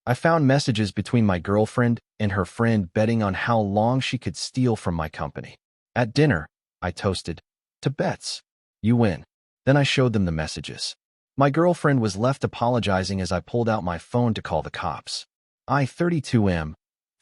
I found messages between my girlfriend and her friend betting on how long she could steal from my company. At dinner, I toasted, "To bets. You win." Then I showed them the messages. My girlfriend was left apologizing as I pulled out my phone to call the cops. I, 32M,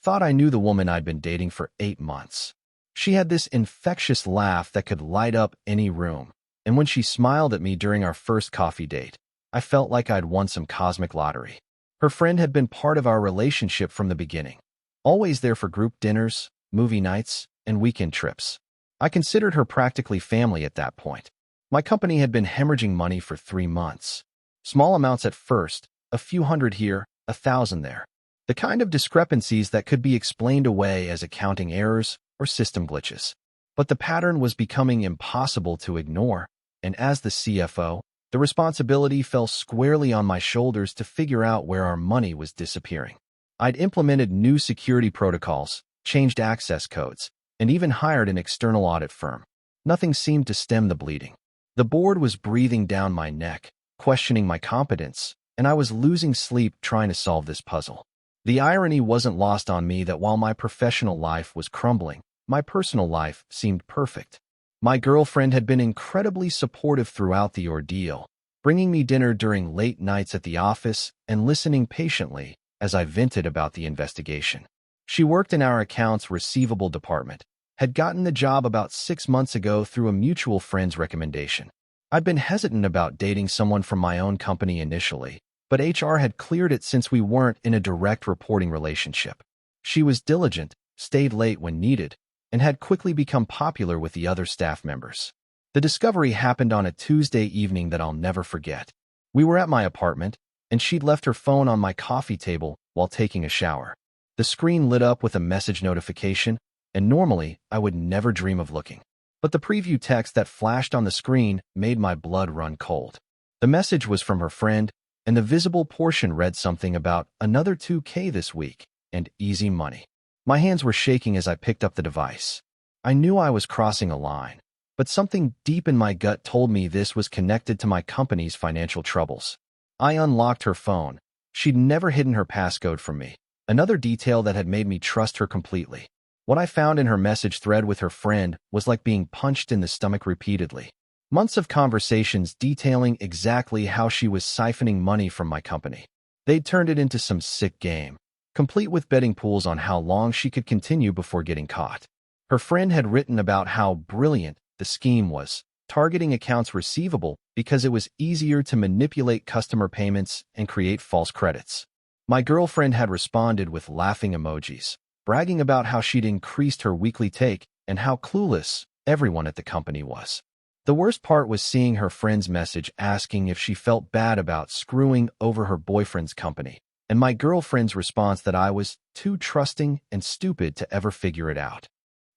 thought I knew the woman I'd been dating for 8 months. She had this infectious laugh that could light up any room, and when she smiled at me during our first coffee date, I felt like I'd won some cosmic lottery. Her friend had been part of our relationship from the beginning, always there for group dinners, movie nights, and weekend trips. I considered her practically family at that point. My company had been hemorrhaging money for 3 months. Small amounts at first, a few hundred here, 1,000 there. The kind of discrepancies that could be explained away as accounting errors or system glitches. But the pattern was becoming impossible to ignore, and as the CFO, the responsibility fell squarely on my shoulders to figure out where our money was disappearing. I'd implemented new security protocols, changed access codes, and even hired an external audit firm. Nothing seemed to stem the bleeding. The board was breathing down my neck, questioning my competence, and I was losing sleep trying to solve this puzzle. The irony wasn't lost on me that while my professional life was crumbling, my personal life seemed perfect. My girlfriend had been incredibly supportive throughout the ordeal, bringing me dinner during late nights at the office and listening patiently as I vented about the investigation. She worked in our accounts receivable department, had gotten the job about 6 months ago through a mutual friend's recommendation. I'd been hesitant about dating someone from my own company initially, but HR had cleared it since we weren't in a direct reporting relationship. She was diligent, stayed late when needed, and had quickly become popular with the other staff members. The discovery happened on a Tuesday evening that I'll never forget. We were at my apartment, and she'd left her phone on my coffee table while taking a shower. The screen lit up with a message notification, and normally I would never dream of looking. But the preview text that flashed on the screen made my blood run cold. The message was from her friend, and the visible portion read something about another 2K this week and easy money. My hands were shaking as I picked up the device. I knew I was crossing a line, but something deep in my gut told me this was connected to my company's financial troubles. I unlocked her phone. She'd never hidden her passcode from me, another detail that had made me trust her completely. What I found in her message thread with her friend was like being punched in the stomach repeatedly. Months of conversations detailing exactly how she was siphoning money from my company. They'd turned it into some sick game, complete with betting pools on how long she could continue before getting caught. Her friend had written about how brilliant the scheme was, targeting accounts receivable because it was easier to manipulate customer payments and create false credits. My girlfriend had responded with laughing emojis, bragging about how she'd increased her weekly take and how clueless everyone at the company was. The worst part was seeing her friend's message asking if she felt bad about screwing over her boyfriend's company, and my girlfriend's response that I was too trusting and stupid to ever figure it out.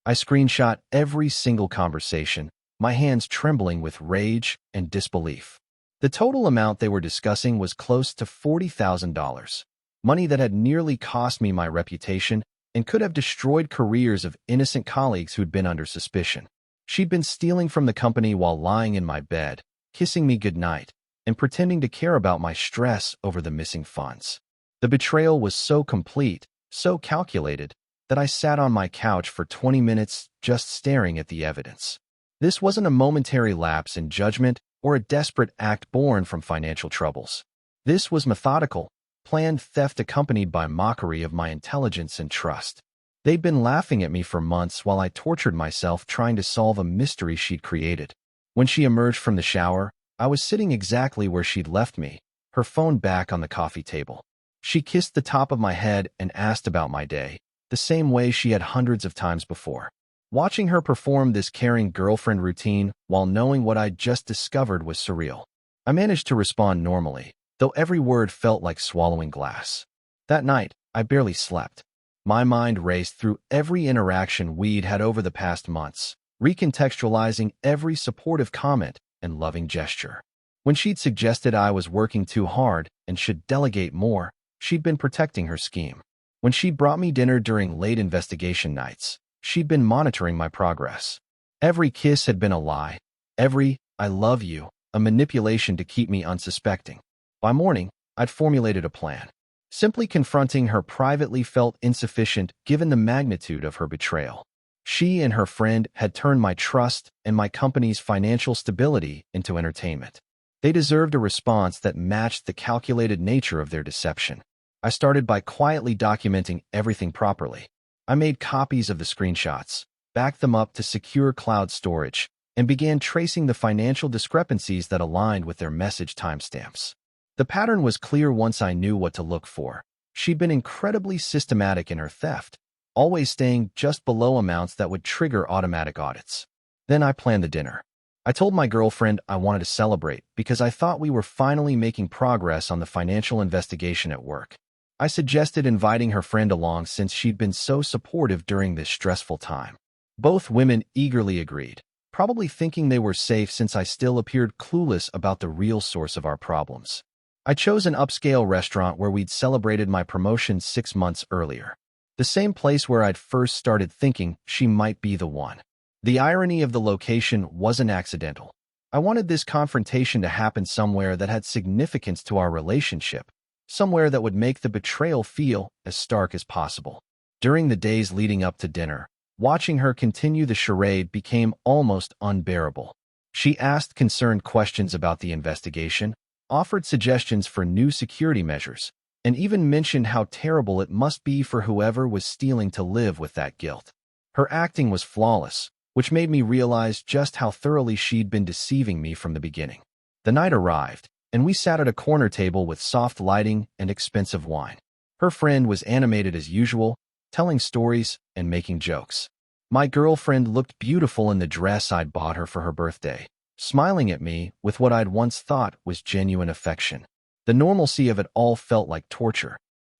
I screenshot every single conversation, my hands trembling with rage and disbelief. The total amount they were discussing was close to $40,000, money that had nearly cost me my reputation and could have destroyed careers of innocent colleagues who'd been under suspicion. She'd been stealing from the company while lying in my bed, kissing me goodnight, and pretending to care about my stress over the missing funds. The betrayal was so complete, so calculated, that I sat on my couch for 20 minutes just staring at the evidence. This wasn't a momentary lapse in judgment or a desperate act born from financial troubles. This was methodical, planned theft accompanied by mockery of my intelligence and trust. They'd been laughing at me for months while I tortured myself trying to solve a mystery she'd created. When she emerged from the shower, I was sitting exactly where she'd left me, her phone back on the coffee table. She kissed the top of my head and asked about my day, the same way she had hundreds of times before. Watching her perform this caring girlfriend routine while knowing what I'd just discovered was surreal. I managed to respond normally, though every word felt like swallowing glass. That night, I barely slept. My mind raced through every interaction we'd had over the past months, recontextualizing every supportive comment and loving gesture. When she'd suggested I was working too hard and should delegate more, she'd been protecting her scheme. When she'd brought me dinner during late investigation nights, she'd been monitoring my progress. Every kiss had been a lie. Every "I love you," a manipulation to keep me unsuspecting. By morning, I'd formulated a plan. Simply confronting her privately felt insufficient given the magnitude of her betrayal. She and her friend had turned my trust and my company's financial stability into entertainment. They deserved a response that matched the calculated nature of their deception. I started by quietly documenting everything properly. I made copies of the screenshots, backed them up to secure cloud storage, and began tracing the financial discrepancies that aligned with their message timestamps. The pattern was clear once I knew what to look for. She'd been incredibly systematic in her theft, always staying just below amounts that would trigger automatic audits. Then I planned the dinner. I told my girlfriend I wanted to celebrate because I thought we were finally making progress on the financial investigation at work. I suggested inviting her friend along since she'd been so supportive during this stressful time. Both women eagerly agreed, probably thinking they were safe since I still appeared clueless about the real source of our problems. I chose an upscale restaurant where we'd celebrated my promotion 6 months earlier. The same place where I'd first started thinking she might be the one. The irony of the location wasn't accidental. I wanted this confrontation to happen somewhere that had significance to our relationship, somewhere that would make the betrayal feel as stark as possible. During the days leading up to dinner, watching her continue the charade became almost unbearable. She asked concerned questions about the investigation, offered suggestions for new security measures, and even mentioned how terrible it must be for whoever was stealing to live with that guilt. Her acting was flawless, which made me realize just how thoroughly she'd been deceiving me from the beginning. The night arrived, and we sat at a corner table with soft lighting and expensive wine. Her friend was animated as usual, telling stories and making jokes. My girlfriend looked beautiful in the dress I'd bought her for her birthday, smiling at me with what I'd once thought was genuine affection. The normalcy of it all felt like torture.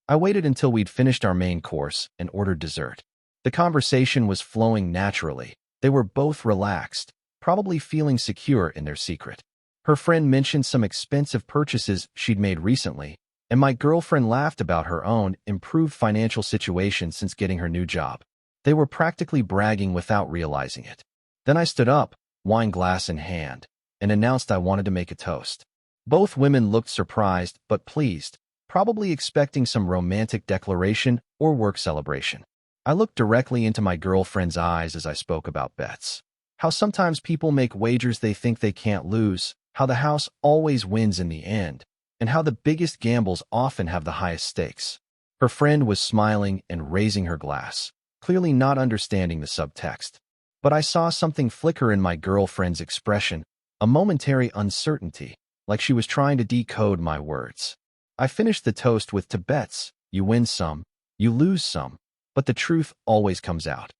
I waited until we'd finished our main course and ordered dessert. The conversation was flowing naturally. They were both relaxed, probably feeling secure in their secret. Her friend mentioned some expensive purchases she'd made recently, and my girlfriend laughed about her own improved financial situation since getting her new job. They were practically bragging without realizing it. Then I stood up, wine glass in hand, and announced I wanted to make a toast. Both women looked surprised but pleased, probably expecting some romantic declaration or work celebration. I looked directly into my girlfriend's eyes as I spoke about bets. How sometimes people make wagers they think they can't lose, how the house always wins in the end, and how the biggest gambles often have the highest stakes. Her friend was smiling and raising her glass, clearly not understanding the subtext. But I saw something flicker in my girlfriend's expression, a momentary uncertainty, like she was trying to decode my words. I finished the toast with "To bets, you win some, you lose some, but the truth always comes out."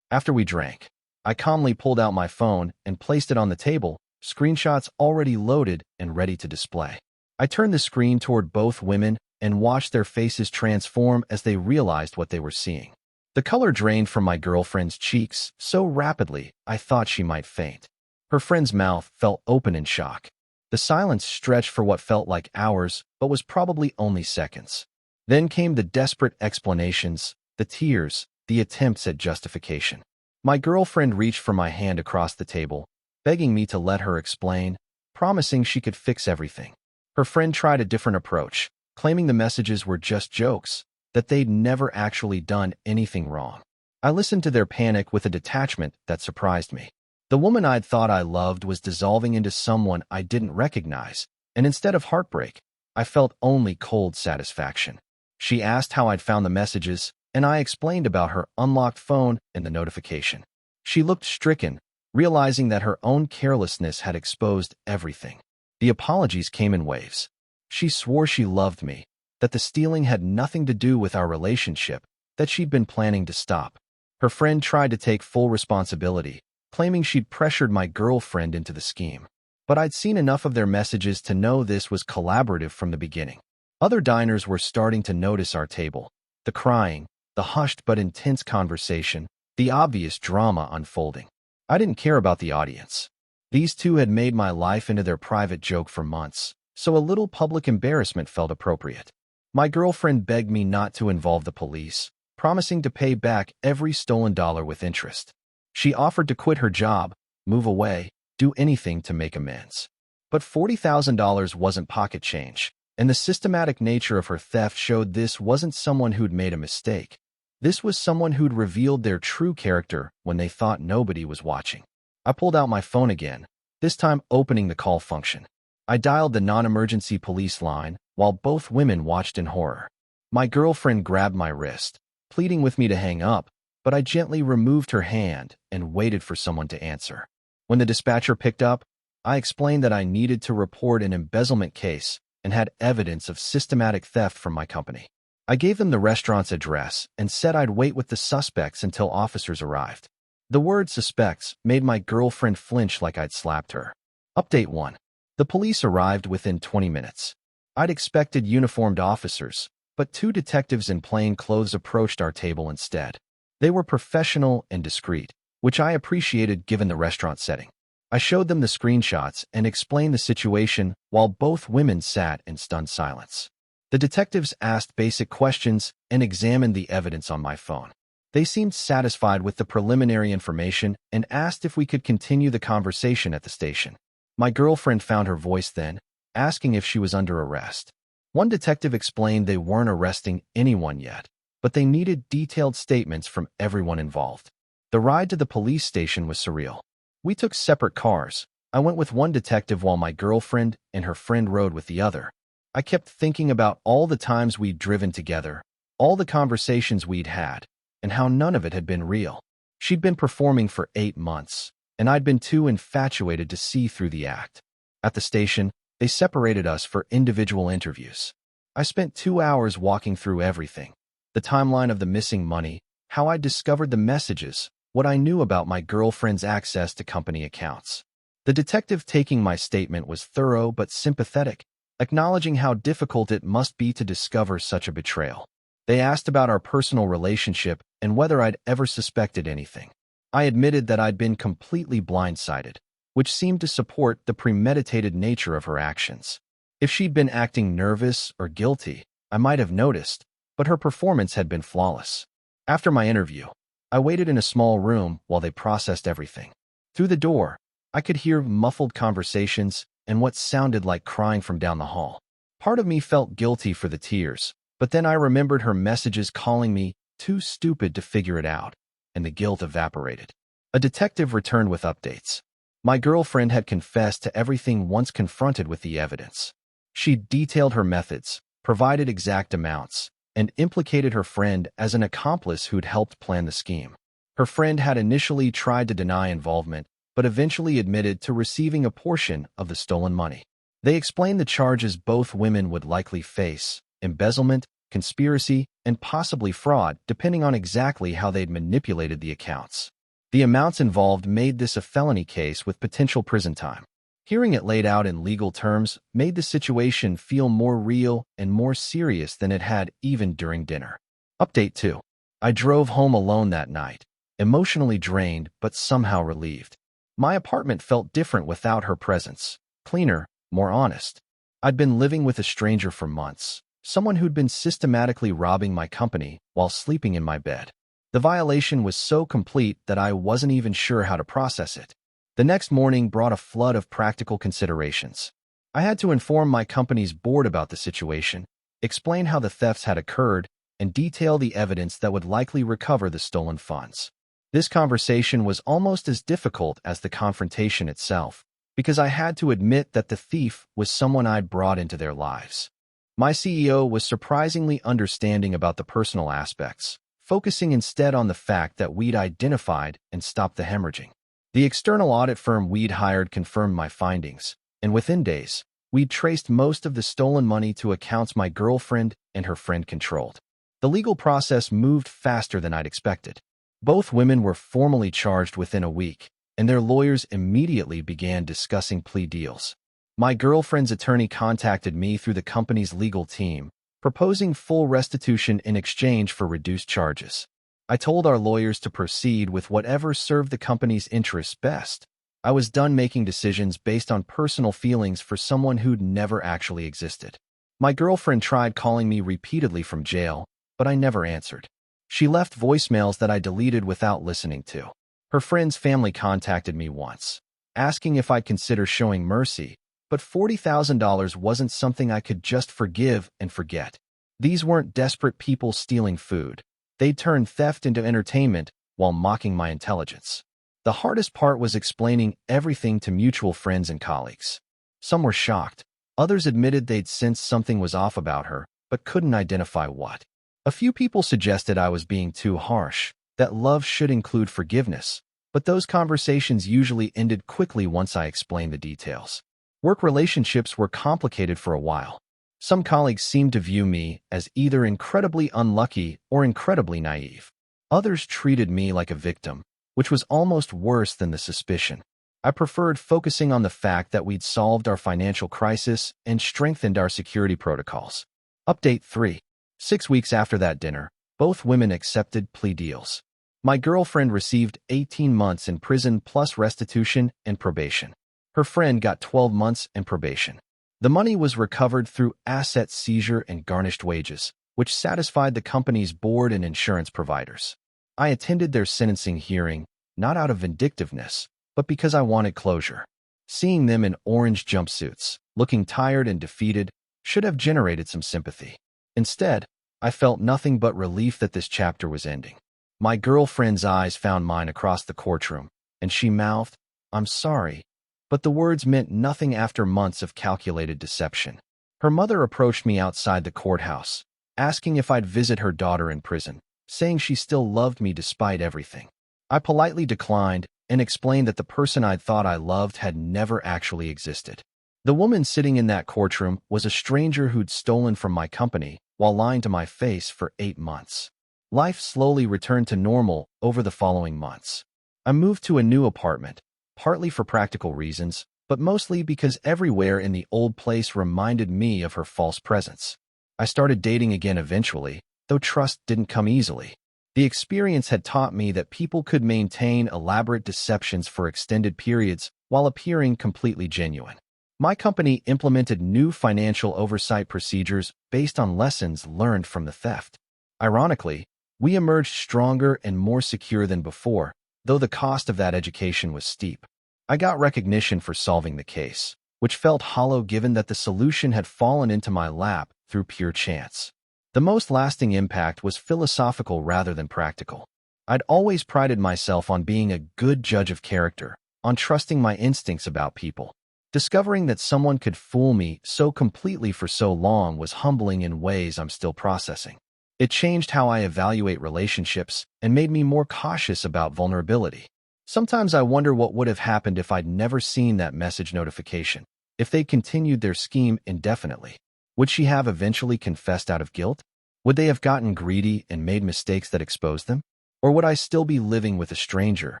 After we drank, I calmly pulled out my phone and placed it on the table, screenshots already loaded and ready to display. I turned the screen toward both women and watched their faces transform as they realized what they were seeing. The color drained from my girlfriend's cheeks so rapidly I thought she might faint. Her friend's mouth fell open in shock. The silence stretched for what felt like hours, but was probably only seconds. Then came the desperate explanations, the tears, the attempts at justification. My girlfriend reached for my hand across the table, begging me to let her explain, promising she could fix everything. Her friend tried a different approach, claiming the messages were just jokes, that they'd never actually done anything wrong. I listened to their panic with a detachment that surprised me. The woman I'd thought I loved was dissolving into someone I didn't recognize, and instead of heartbreak, I felt only cold satisfaction. She asked how I'd found the messages, and I explained about her unlocked phone and the notification. She looked stricken, realizing that her own carelessness had exposed everything. The apologies came in waves. She swore she loved me, that the stealing had nothing to do with our relationship, that she'd been planning to stop. Her friend tried to take full responsibility, claiming she'd pressured my girlfriend into the scheme. But I'd seen enough of their messages to know this was collaborative from the beginning. Other diners were starting to notice our table, the crying, the hushed but intense conversation, the obvious drama unfolding. I didn't care about the audience. These two had made my life into their private joke for months, so a little public embarrassment felt appropriate. My girlfriend begged me not to involve the police, promising to pay back every stolen dollar with interest. She offered to quit her job, move away, do anything to make amends. But $40,000 wasn't pocket change, And the systematic nature of her theft showed this wasn't someone who'd made a mistake. This was someone who'd revealed their true character when they thought nobody was watching. I pulled out my phone again, this time opening the call function. I dialed the non-emergency police line while both women watched in horror. My girlfriend grabbed my wrist, pleading with me to hang up, but I gently removed her hand and waited for someone to answer. When the dispatcher picked up, I explained that I needed to report an embezzlement case and had evidence of systematic theft from my company. I gave them the restaurant's address and said I'd wait with the suspects until officers arrived. The word suspects made my girlfriend flinch like I'd slapped her. Update 1. The police arrived within 20 minutes. I'd expected uniformed officers, but 2 detectives in plain clothes approached our table instead. They were professional and discreet, which I appreciated given the restaurant setting. I showed them the screenshots and explained the situation while both women sat in stunned silence. The detectives asked basic questions and examined the evidence on my phone. They seemed satisfied with the preliminary information and asked if we could continue the conversation at the station. My girlfriend found her voice then, asking if she was under arrest. One detective explained they weren't arresting anyone yet, but they needed detailed statements from everyone involved. The ride to the police station was surreal. We took separate cars. I went with one detective while my girlfriend and her friend rode with the other. I kept thinking about all the times we'd driven together, all the conversations we'd had, and how none of it had been real. She'd been performing for 8 months, and I'd been too infatuated to see through the act. At the station, they separated us for individual interviews. I spent 2 hours walking through everything. The timeline of the missing money, how I discovered the messages, what I knew about my girlfriend's access to company accounts. The detective taking my statement was thorough but sympathetic, acknowledging how difficult it must be to discover such a betrayal. They asked about our personal relationship and whether I'd ever suspected anything. I admitted that I'd been completely blindsided, which seemed to support the premeditated nature of her actions. If she'd been acting nervous or guilty, I might have noticed, but her performance had been flawless. After my interview, I waited in a small room while they processed everything. Through the door, I could hear muffled conversations and what sounded like crying from down the hall. Part of me felt guilty for the tears, but then I remembered her messages calling me too stupid to figure it out, and the guilt evaporated. A detective returned with updates. My girlfriend had confessed to everything once confronted with the evidence. She detailed her methods, provided exact amounts, and implicated her friend as an accomplice who'd helped plan the scheme. Her friend had initially tried to deny involvement, but eventually admitted to receiving a portion of the stolen money. They explained the charges both women would likely face: embezzlement, conspiracy, and possibly fraud, depending on exactly how they'd manipulated the accounts. The amounts involved made this a felony case with potential prison time. Hearing it laid out in legal terms made the situation feel more real and more serious than it had even during dinner. Update 2. I drove home alone that night, emotionally drained but somehow relieved. My apartment felt different without her presence, cleaner, more honest. I'd been living with a stranger for months, someone who'd been systematically robbing my company while sleeping in my bed. The violation was so complete that I wasn't even sure how to process it. The next morning brought a flood of practical considerations. I had to inform my company's board about the situation, explain how the thefts had occurred, and detail the evidence that would likely recover the stolen funds. This conversation was almost as difficult as the confrontation itself, because I had to admit that the thief was someone I'd brought into their lives. My CEO was surprisingly understanding about the personal aspects, focusing instead on the fact that we'd identified and stopped the hemorrhaging. The external audit firm we'd hired confirmed my findings, and within days, we'd traced most of the stolen money to accounts my girlfriend and her friend controlled. The legal process moved faster than I'd expected. Both women were formally charged within a week, and their lawyers immediately began discussing plea deals. My girlfriend's attorney contacted me through the company's legal team, proposing full restitution in exchange for reduced charges. I told our lawyers to proceed with whatever served the company's interests best. I was done making decisions based on personal feelings for someone who'd never actually existed. My girlfriend tried calling me repeatedly from jail, but I never answered. She left voicemails that I deleted without listening to. Her friend's family contacted me once, asking if I'd consider showing mercy, But $40,000 wasn't something I could just forgive and forget. These weren't desperate people stealing food. They turned theft into entertainment while mocking my intelligence. The hardest part was explaining everything to mutual friends and colleagues. Some were shocked. Others admitted they'd sensed something was off about her, but couldn't identify what. A few people suggested I was being too harsh, that love should include forgiveness, but those conversations usually ended quickly once I explained the details. Work relationships were complicated for a while. Some colleagues seemed to view me as either incredibly unlucky or incredibly naive. Others treated me like a victim, which was almost worse than the suspicion. I preferred focusing on the fact that we'd solved our financial crisis and strengthened our security protocols. Update 3. 6 weeks after that dinner, both women accepted plea deals. My girlfriend received 18 months in prison plus restitution and probation. Her friend got 12 months and probation. The money was recovered through asset seizure and garnished wages, which satisfied the company's board and insurance providers. I attended their sentencing hearing, not out of vindictiveness, but because I wanted closure. Seeing them in orange jumpsuits, looking tired and defeated, should have generated some sympathy. Instead, I felt nothing but relief that this chapter was ending. My girlfriend's eyes found mine across the courtroom, and she mouthed, "I'm sorry," but the words meant nothing after months of calculated deception. Her mother approached me outside the courthouse, asking if I'd visit her daughter in prison, saying she still loved me despite everything. I politely declined and explained that the person I'd thought I loved had never actually existed. The woman sitting in that courtroom was a stranger who'd stolen from my company while lying to my face for 8 months. Life slowly returned to normal over the following months. I moved to a new apartment, partly for practical reasons, but mostly because everywhere in the old place reminded me of her false presence. I started dating again eventually, though trust didn't come easily. The experience had taught me that people could maintain elaborate deceptions for extended periods while appearing completely genuine. My company implemented new financial oversight procedures based on lessons learned from the theft. Ironically, we emerged stronger and more secure than before, though the cost of that education was steep. I got recognition for solving the case, which felt hollow given that the solution had fallen into my lap through pure chance. The most lasting impact was philosophical rather than practical. I'd always prided myself on being a good judge of character, on trusting my instincts about people. Discovering that someone could fool me so completely for so long was humbling in ways I'm still processing. It changed how I evaluate relationships and made me more cautious about vulnerability. Sometimes I wonder what would have happened if I'd never seen that message notification, if they continued their scheme indefinitely. Would she have eventually confessed out of guilt? Would they have gotten greedy and made mistakes that exposed them? Or would I still be living with a stranger,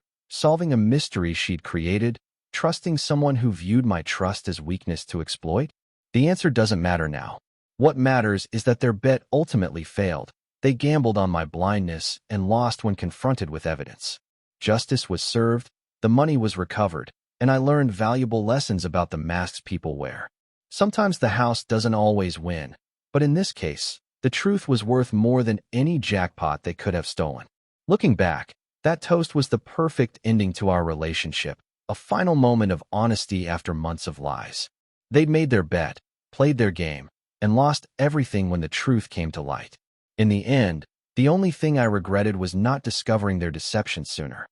solving a mystery she'd created, trusting someone who viewed my trust as weakness to exploit? The answer doesn't matter now. What matters is that their bet ultimately failed. They gambled on my blindness and lost when confronted with evidence. Justice was served, the money was recovered, and I learned valuable lessons about the masks people wear. Sometimes the house doesn't always win, but in this case, the truth was worth more than any jackpot they could have stolen. Looking back, that toast was the perfect ending to our relationship, a final moment of honesty after months of lies. They'd made their bet, played their game, and lost everything when the truth came to light. In the end, the only thing I regretted was not discovering their deception sooner.